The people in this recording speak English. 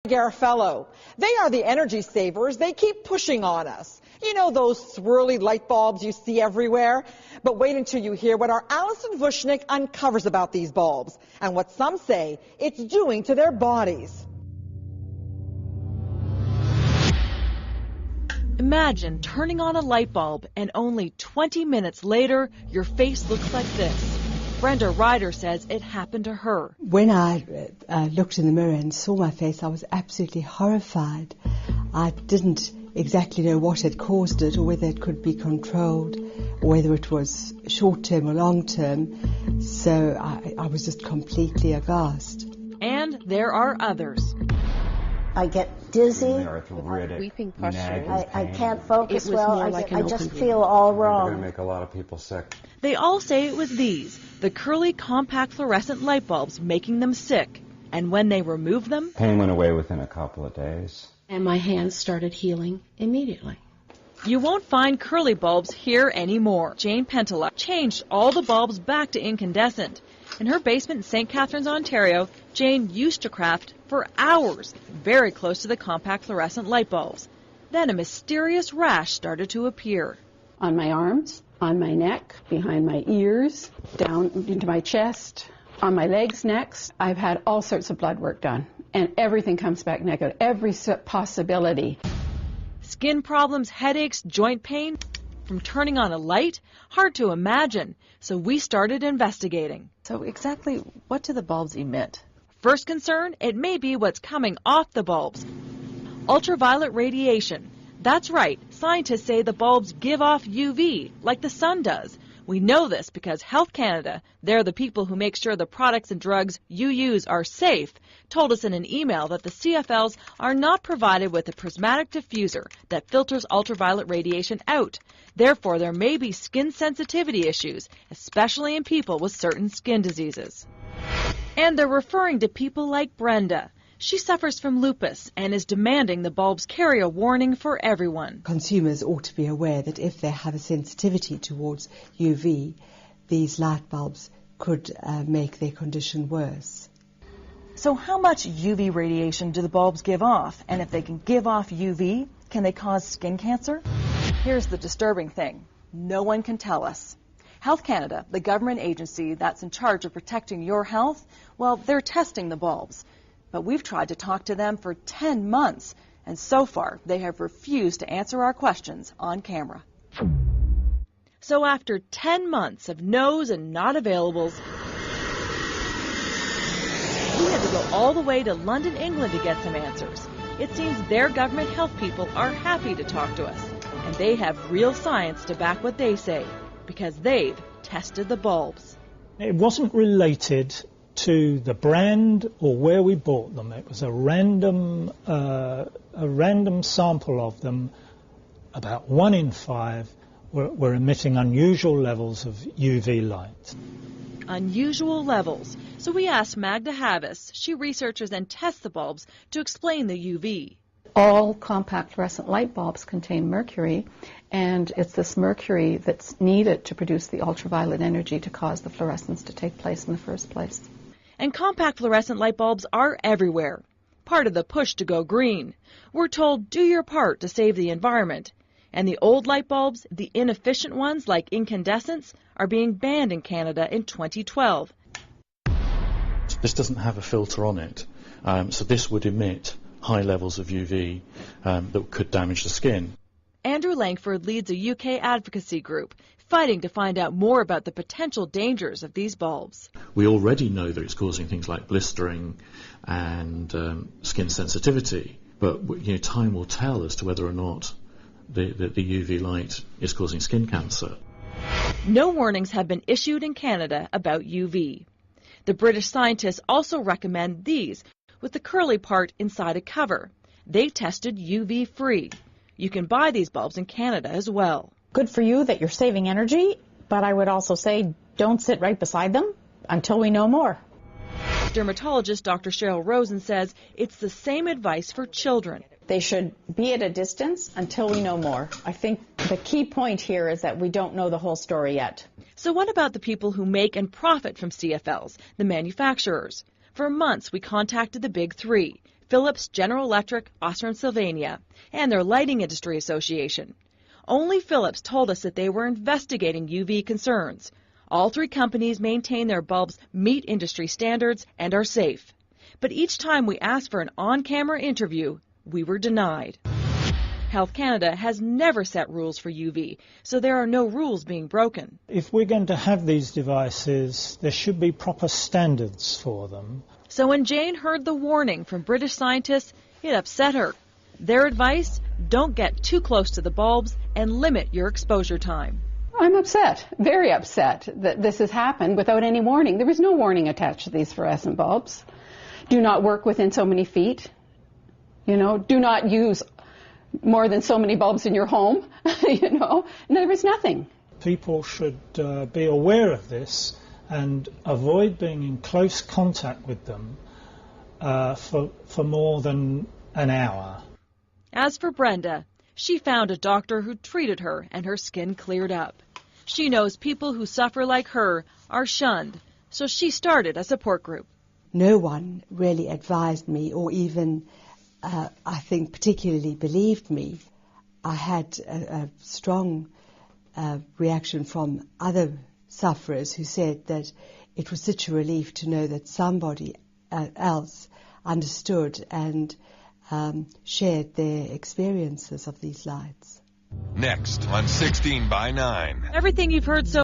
Garofalo. They are the energy savers. They keep pushing on us. You know those swirly light bulbs you see everywhere? But wait until you hear what our Alison Vushnick uncovers about these bulbs and what some say it's doing to their bodies. Imagine turning on a light bulb and only 20 minutes later, your face looks like this. Brenda Ryder says it happened to her. When I looked in the mirror and saw my face, I was absolutely horrified. I didn't exactly know what had caused it or whether it could be controlled or whether it was short-term or long-term. So I was just completely aghast. And there are others. I get dizzy, weeping pustules. I can't focus well, I just feel all They're wrong. going to make a lot of people sick. They all say it was these, the curly compact fluorescent light bulbs, making them sick. And when they removed them, Pain went away within a couple of days. And my hands started healing immediately. you won't find curly bulbs here anymore. Jane Pentala changed all the bulbs back to incandescent. In her basement in St. Catharines, Ontario, Jane used to craft for hours, very close to the compact fluorescent light bulbs. Then a mysterious rash started to appear. On my arms, on my neck, behind my ears, down into my chest, on my legs next. I've had all sorts of blood work done, and everything comes back negative, every possibility. Skin problems, headaches, joint pain from turning on a light? Hard to imagine. So we started investigating. So exactly what do the bulbs emit? First concern, it may be what's coming off the bulbs. Ultraviolet radiation. That's right, scientists say the bulbs give off UV, like the sun does. We know this because Health Canada, they're the people who make sure the products and drugs you use are safe, told us in an email that the CFLs are not provided with a prismatic diffuser that filters ultraviolet radiation out. Therefore, there may be skin sensitivity issues, especially in people with certain skin diseases. And they're referring to people like Brenda. She suffers from lupus and is demanding the bulbs carry a warning for everyone. Consumers ought to be aware that if they have a sensitivity towards UV, these light bulbs could make their condition worse. So how much UV radiation do the bulbs give off? And if they can give off UV, can they cause skin cancer? Here's the disturbing thing. No one can tell us. Health Canada, the government agency that's in charge of protecting your health, well, they're testing the bulbs. But we've tried to talk to them for 10 months, and so far they have refused to answer our questions on camera. So after 10 months of no's and not availables, we had to go all the way to London, England to get some answers. It seems their government health people are happy to talk to us, and they have real science to back what they say, because they've tested the bulbs. It wasn't related to the brand or where we bought them. It was a random sample of them. About 1 in 5 were emitting unusual levels of UV light. Unusual levels. So we asked Magda Havis, she researches and tests the bulbs, to explain the UV. All compact fluorescent light bulbs contain mercury, and it's this mercury that's needed to produce the ultraviolet energy to cause the fluorescence to take place in the first place. And compact fluorescent light bulbs are everywhere. Part of the push to go green. We're told, do your part to save the environment. And the old light bulbs, the inefficient ones like incandescents, are being banned in Canada in 2012. This doesn't have a filter on it, so this would emit high levels of UV that could damage the skin. Andrew Langford leads a UK advocacy group fighting to find out more about the potential dangers of these bulbs. We already know that it's causing things like blistering and skin sensitivity, but time will tell as to whether or not the UV light is causing skin cancer. No warnings have been issued in Canada about UV. The British scientists also recommend these with the curly part inside a cover. They tested UV-free. You can buy these bulbs in Canada as well. Good for you that you're saving energy, but I would also say don't sit right beside them until we know more. Dermatologist Dr. Cheryl Rosen says it's the same advice for children. They should be at a distance until we know more. I think the key point here is that we don't know the whole story yet. So what about the people who make and profit from CFLs, the manufacturers? For months we contacted the big three, Philips, General Electric, Austria-Sylvania, and their Lighting Industry Association. Only Philips told us that they were investigating UV concerns. All three companies maintain their bulbs meet industry standards and are safe. But each time we asked for an on-camera interview, we were denied. Health Canada has never set rules for UV, so there are no rules being broken. If we're going to have these devices, there should be proper standards for them. So when Jane heard the warning from British scientists, it upset her. Their advice, don't get too close to the bulbs and limit your exposure time. I'm upset, very upset, that this has happened without any warning. There was no warning attached to these fluorescent bulbs. Do not work within so many feet. You know, do not use more than so many bulbs in your home. You know, and there was nothing. People should be aware of this and avoid being in close contact with them for more than an hour. As for Brenda, she found a doctor who treated her and her skin cleared up. She knows people who suffer like her are shunned, so she started a support group. No one really advised me or even, I think, particularly believed me. I had a strong reaction from other sufferers who said that it was such a relief to know that somebody else understood and shared their experiences of these lights. Next on 16 by 9. Everything you've heard so